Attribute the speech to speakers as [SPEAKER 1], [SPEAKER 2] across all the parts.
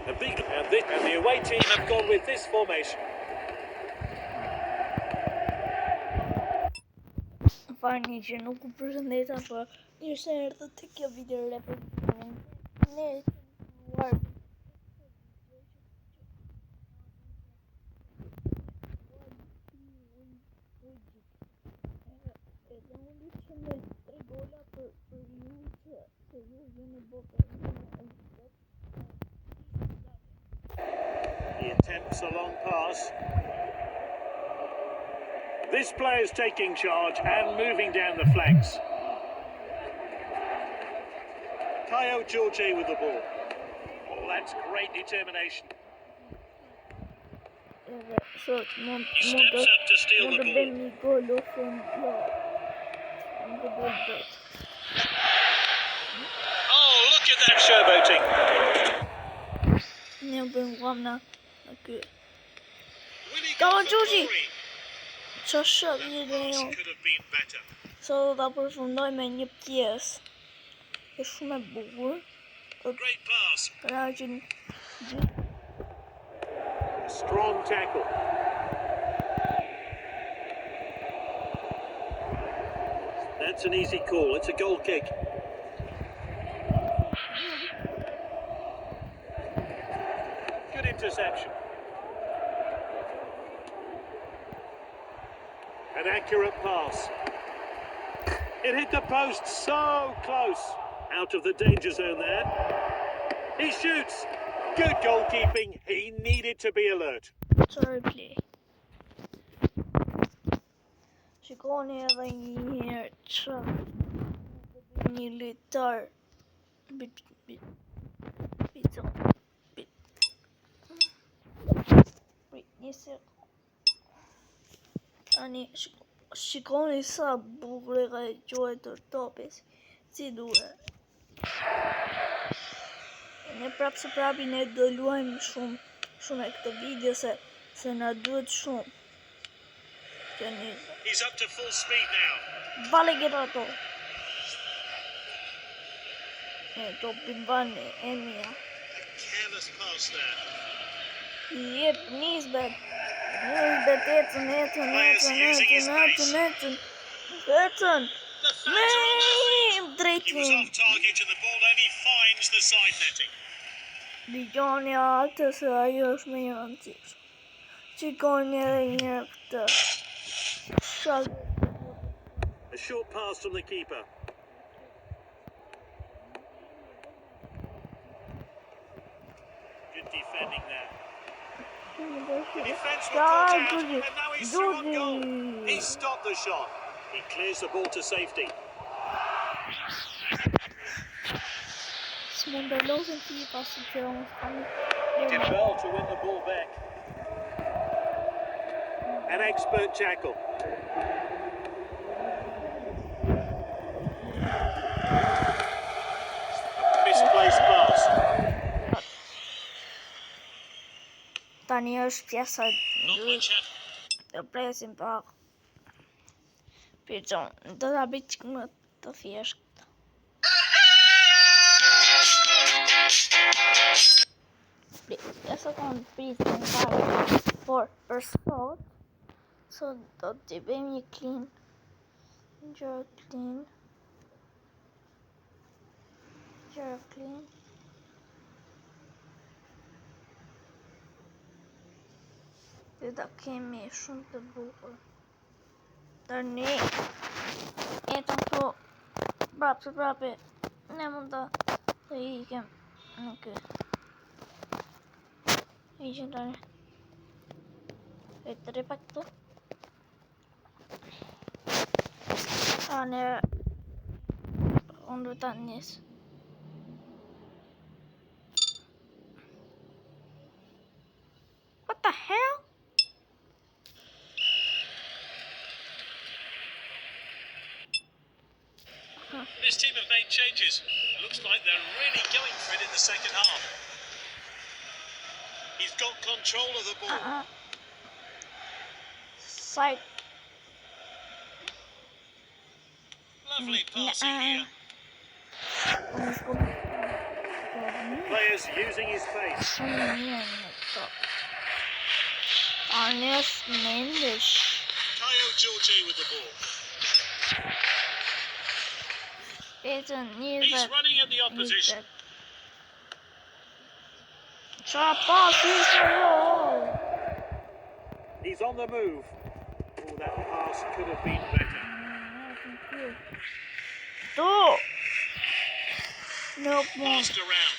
[SPEAKER 1] And the away team have gone with this formation.
[SPEAKER 2] Fani që nuk u përshëndeta, por mirë se erdhët te kjo video reportim. Ne
[SPEAKER 1] He attempts a long pass. This player is taking charge and moving down the flanks. Kaio Georgie with the ball. Oh, that's great determination.
[SPEAKER 2] sot mund
[SPEAKER 1] Steps up to steal the
[SPEAKER 2] të
[SPEAKER 1] ball.
[SPEAKER 2] bëjmë një gol ose një gol.
[SPEAKER 1] Oh, look at that showboating.
[SPEAKER 2] Ne bëjmë gol në ky.
[SPEAKER 1] Will he
[SPEAKER 2] Go
[SPEAKER 1] go
[SPEAKER 2] on,
[SPEAKER 1] for
[SPEAKER 2] Georgie.
[SPEAKER 1] glory?
[SPEAKER 2] Që shok një dhe jo.
[SPEAKER 1] Could have been better.
[SPEAKER 2] Sot do ta përfundoj me një pjesë. Është shumë e bukur.
[SPEAKER 1] Great pass.
[SPEAKER 2] Rajin
[SPEAKER 1] Strong tackle. That's an easy call. It's a goal kick. Good interception. An accurate pass. It hit the post so close. Out of the danger zone there. He shoots. Good goalkeeping. He needed to be alert.
[SPEAKER 2] sorry play. Shikoni edhe një herë që një lojtar tani shikoni sa bukur e ka gjuajtur topi si duhet. Ne prapë se prapi ne do luajmë shumë e këtë video se na duhet shumë.
[SPEAKER 1] He's up to full speed now.
[SPEAKER 2] Vale Gerato. Topin van Emia.
[SPEAKER 1] A careless pass there.
[SPEAKER 2] Jep, Nisbet ecën.
[SPEAKER 1] The fans are on their feet.
[SPEAKER 2] Drejt
[SPEAKER 1] He was off target and the ball only finds the side netting.
[SPEAKER 2] Dijoni atë se ajo është me një rëndësishme. Shikoni edhe një herë këtë.
[SPEAKER 1] A short pass from the keeper. Good defending there. Defence were caught out, and now he's through on goal. He stopped the shot. He clears the ball to safety. Did well to win the ball back. An expert tackle. Misplaced pass.
[SPEAKER 2] Tani është pjesa
[SPEAKER 1] Not much happened.
[SPEAKER 2] të presim pak. Pigeon, do ta bëj çik më të thjeshtë. Pjesa kanë prisin pak, por për sot do t'i bëjmë një clean. Gjëra clean. Dhe ta kemi shumë të bukur. Tani jetën këtu prapë ne mund të ikem në kë. Iqen tani. E të ripa këtu. Tani unë du ta njës. What the hell?
[SPEAKER 1] This team have made changes. It looks like they're really going for it in the second half. He's got control of the ball.
[SPEAKER 2] Side.
[SPEAKER 1] Lovely passing here. Players using his pace.
[SPEAKER 2] Shumë mirë në top. Tani është Mendes.
[SPEAKER 1] Kayo Georgie with the ball.
[SPEAKER 2] Petën
[SPEAKER 1] He's running at the opposition.
[SPEAKER 2] Qa pasi ishte jo?
[SPEAKER 1] He's on the move. Oh, that pass could have been better.
[SPEAKER 2] Tu! Nuk mund,
[SPEAKER 1] Passed around.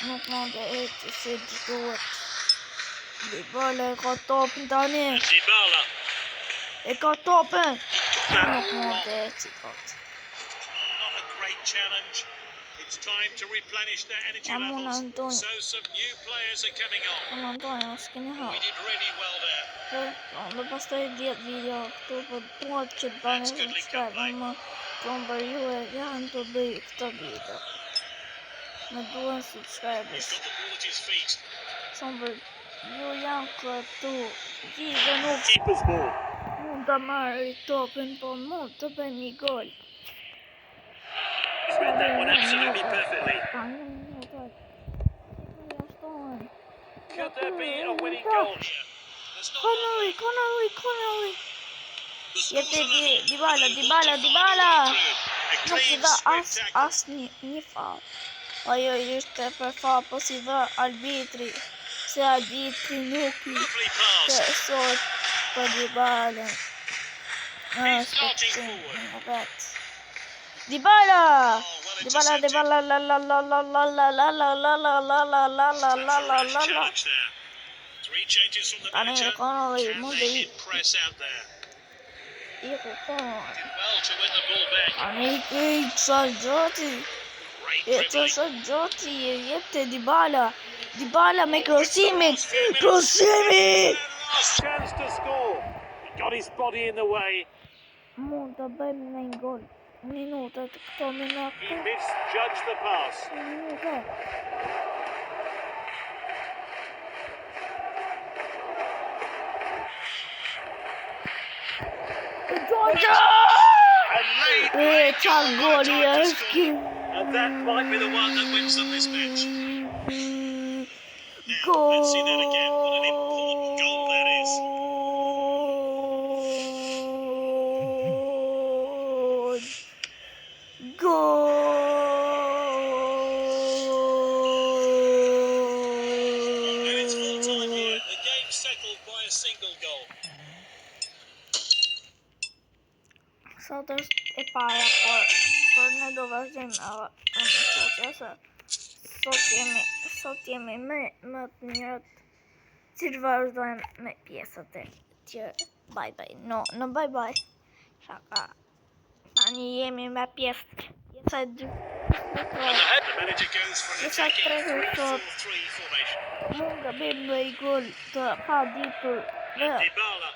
[SPEAKER 2] nuk mund të eci si duhet. Dybala e ka topin tani.
[SPEAKER 1] Dybala.
[SPEAKER 2] E ka topin. Nuk mund të eci kot.
[SPEAKER 1] Not a great challenge. It's time to replenish their energy levels. So some new players are coming on.
[SPEAKER 2] Antonio, s'keni ha.
[SPEAKER 1] We did really well there.
[SPEAKER 2] Dhe pastaj 10 video këtu, po duhet që të bani subscribe, më tonë për ju e janë të bëj këto video. Me duhen subscribers.
[SPEAKER 1] He's got the ball at his feet.
[SPEAKER 2] Tonë për ju janë këtu, gjithë nuk
[SPEAKER 1] Keeper's ball.
[SPEAKER 2] mund të marri topin, po mund të bëj një gol.
[SPEAKER 1] He's read that one absolutely perfectly. Could there be a winning goal here? There's not
[SPEAKER 2] Connolly.
[SPEAKER 1] the score's
[SPEAKER 2] Jete
[SPEAKER 1] a level.
[SPEAKER 2] Dybala.
[SPEAKER 1] A
[SPEAKER 2] Nuk i
[SPEAKER 1] clean
[SPEAKER 2] dha
[SPEAKER 1] swift tackle.
[SPEAKER 2] as një fal. Ajo ishte për fal, po si dha arbitri. Se arbitri nuk i
[SPEAKER 1] Lovely pass.
[SPEAKER 2] sot për Dybala.
[SPEAKER 1] He's starting forward.
[SPEAKER 2] Dybala!
[SPEAKER 1] Oh, well
[SPEAKER 2] Dybala,
[SPEAKER 1] intercepted. Challenge there. 3 changes from the manager.
[SPEAKER 2] Connolly,
[SPEAKER 1] Can they hit press out there? Did well to win the ball back. Great dribbling.
[SPEAKER 2] Jepte Dybala me krosimin. Krosimi!
[SPEAKER 1] Chance to score. He got his body in the way.
[SPEAKER 2] Mund të bëjmë në një gol. Minutët këto
[SPEAKER 1] He
[SPEAKER 2] minutë.
[SPEAKER 1] misjudged the pass. And laid
[SPEAKER 2] E qa goli është
[SPEAKER 1] And that might be the one that wins them this match. Now,
[SPEAKER 2] Gol!
[SPEAKER 1] let's see that again. What an important goal that is. And it's full time here. The game settled by a single goal.
[SPEAKER 2] Sot është e para, por ne do vazhdojmë se sot jemi më të mirët që të vazhdojmë me pjesët e tjera. Bye. No bye. Shaka. Tani jemi me pjesa 2.
[SPEAKER 1] The manager goes for an attacking 3-4-3 formation.
[SPEAKER 2] Mund të bëjmë një gol të pa ditur dhe
[SPEAKER 1] Dybala.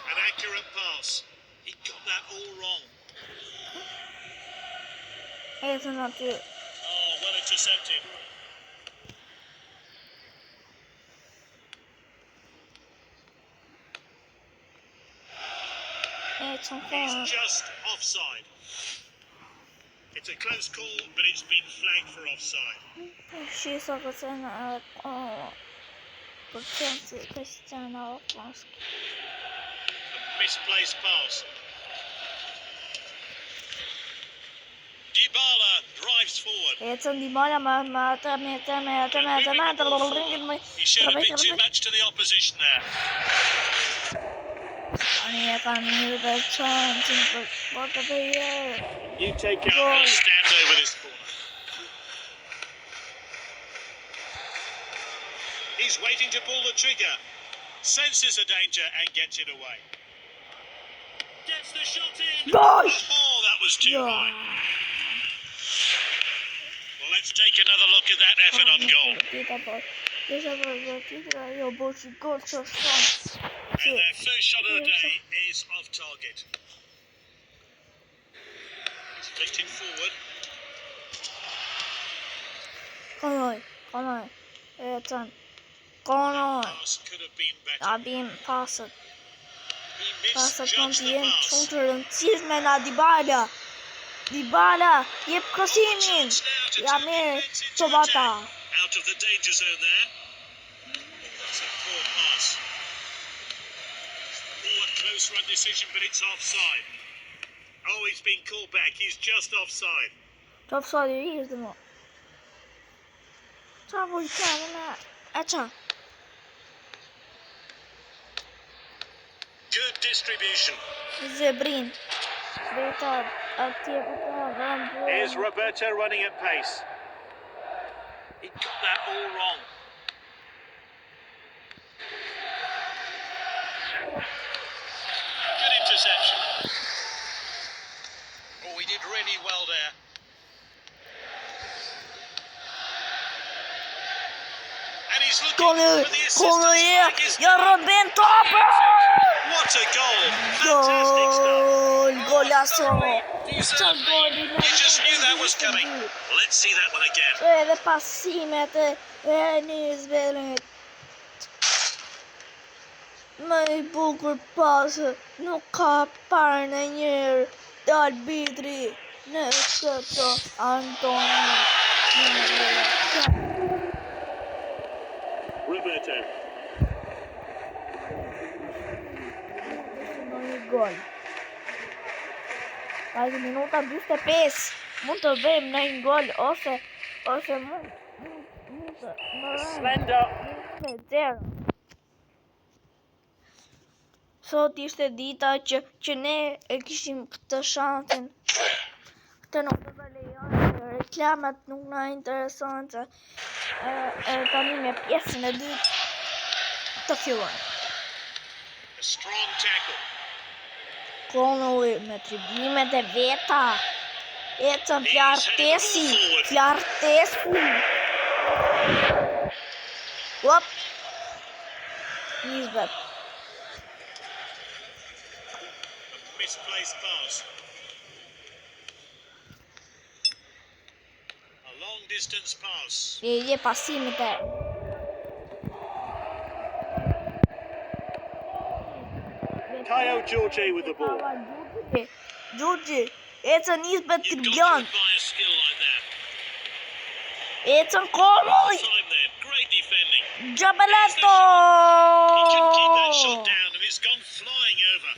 [SPEAKER 1] An accurate pass. He got that all wrong.
[SPEAKER 2] ecën aty.
[SPEAKER 1] Oh, well intercepted.
[SPEAKER 2] Ecën
[SPEAKER 1] He's
[SPEAKER 2] fare.
[SPEAKER 1] just offside. It's a close call, but it's been flagged for offside.
[SPEAKER 2] Shisa Cristiano Ronaldo.
[SPEAKER 1] A misplaced pass. Dybala drives forward.
[SPEAKER 2] Ecën Dybala me
[SPEAKER 1] He showed a bit too much to the opposition there.
[SPEAKER 2] Tani e kanë mirë dhe qancin për të bëjë.
[SPEAKER 1] You take out. He'll stand over this corner. He's waiting to pull the trigger. Senses a danger and gets it away. Gets the shot in.
[SPEAKER 2] Goal!
[SPEAKER 1] Oh, that was too high. Well, let's take another look at that effort on goal. And their first shot of the day is off target. He's flicked it forward.
[SPEAKER 2] Konoj. Ecën. Konoj.
[SPEAKER 1] Pass could have been better.
[SPEAKER 2] Abim pasët.
[SPEAKER 1] He
[SPEAKER 2] Pasët mund
[SPEAKER 1] misjudged
[SPEAKER 2] të
[SPEAKER 1] the
[SPEAKER 2] jenë
[SPEAKER 1] pass.
[SPEAKER 2] shumë të rëndësishme nga Dybala. Dybala, jep krosimin. Ja mirë, Çobata.
[SPEAKER 1] Out of the danger zone there. That's a poor pass. Oh, a close run decision, but it's offside. Oh, he's been called back. He's just offside.
[SPEAKER 2] Offside irdi mo. Qa po i kemë me... E qa?
[SPEAKER 1] Good distribution.
[SPEAKER 2] Zebrin. Beta atje po ta vëmë.
[SPEAKER 1] Here's Roberto running at pace. He got that all wrong. Good interception. Oh, he did really well there. And he's looking
[SPEAKER 2] Konë,
[SPEAKER 1] for the
[SPEAKER 2] konë
[SPEAKER 1] assistance.
[SPEAKER 2] ja rëben topë!
[SPEAKER 1] What a goal! Fantastic stuff.
[SPEAKER 2] Gol, golazo!
[SPEAKER 1] Deserved lead. You just knew that was coming. Let's see that one again.
[SPEAKER 2] Edhe pasimet e Nisberit. Më i bukur pasë nuk ka parë në njërë të arbitri në këtë Antoni.
[SPEAKER 1] Roberto.
[SPEAKER 2] Në një gol. Pajtë minuta 25. Mund të bëjmë në një gol ose mund të
[SPEAKER 1] Slender.
[SPEAKER 2] në zero. Sot ishte dita që ne e kishim këtë shansin. Këtë nuk të lejon, reklamat nuk na interesante. Tani me pjesën e dytë të fillojmë.
[SPEAKER 1] A strong tackle.
[SPEAKER 2] Konuj me triblimet e veta. Ecën flartesi. Hop. Nisbet.
[SPEAKER 1] Misplaced pass. A long distance pass.
[SPEAKER 2] Je pasimit e.
[SPEAKER 1] Kaio Georgie with the ball.
[SPEAKER 2] Georgie, ecën Nisbet
[SPEAKER 1] You've got to
[SPEAKER 2] Tirgjan.
[SPEAKER 1] admire skill like that.
[SPEAKER 2] Ecën Konuj.
[SPEAKER 1] Time there. Great defending.
[SPEAKER 2] Gjabeletto.
[SPEAKER 1] He couldn't keep that shot down and it's gone flying over.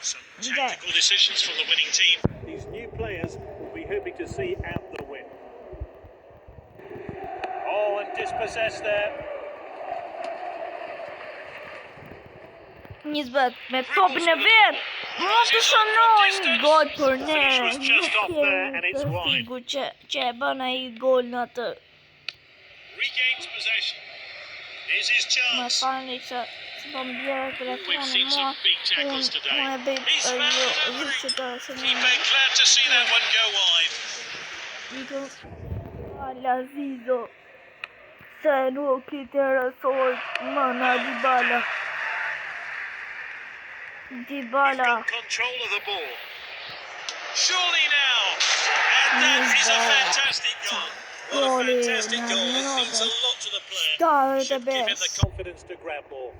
[SPEAKER 1] Some tactical decisions from the winning team. These new players will be hoping to see out the win. Oh, and dispossessed there.
[SPEAKER 2] Nisbet me topin e vet. Mund të shënoj një gol për ne.
[SPEAKER 1] Finish was just off there and it's
[SPEAKER 2] Nuk
[SPEAKER 1] wide.
[SPEAKER 2] figu që e bën ai gol në atë.
[SPEAKER 1] Regains possession. Here's his
[SPEAKER 2] Më
[SPEAKER 1] chance.
[SPEAKER 2] falni që s'po më bjerë
[SPEAKER 1] We've
[SPEAKER 2] telefoni
[SPEAKER 1] seen some big tackles today.
[SPEAKER 2] Unë e bëj
[SPEAKER 1] He's found the
[SPEAKER 2] vërë të
[SPEAKER 1] Keeper glad to see that one go wide.
[SPEAKER 2] Lazizo. Se nuk I interesoj më në Dybala.
[SPEAKER 1] He's got control of the ball. Surely now. And that is a fantastic goal. What a fantastic goal. It means a lot to the player. Should give him the confidence to grab more.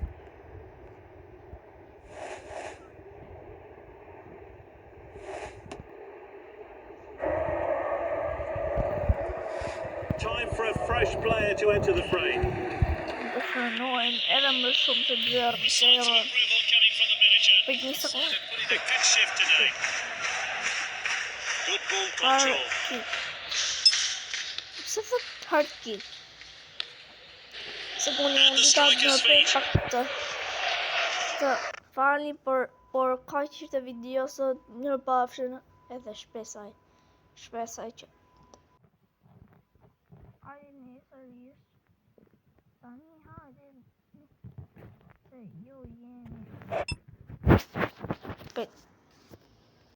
[SPEAKER 1] Time for a fresh player to enter the fray.
[SPEAKER 2] Të shënojnë edhe më shumë të bjerë në
[SPEAKER 1] Signs of
[SPEAKER 2] serë.
[SPEAKER 1] approval coming from the manager.
[SPEAKER 2] Për një sekundë.
[SPEAKER 1] They're putting a good shift today. Good ball control.
[SPEAKER 2] Hard kick. Pse thot hard kick? Sekundi unë di ta në të falni por ka qishtë video sot një pafshën edhe shpesaj që hajde nesërisht tani hajde se ju jeni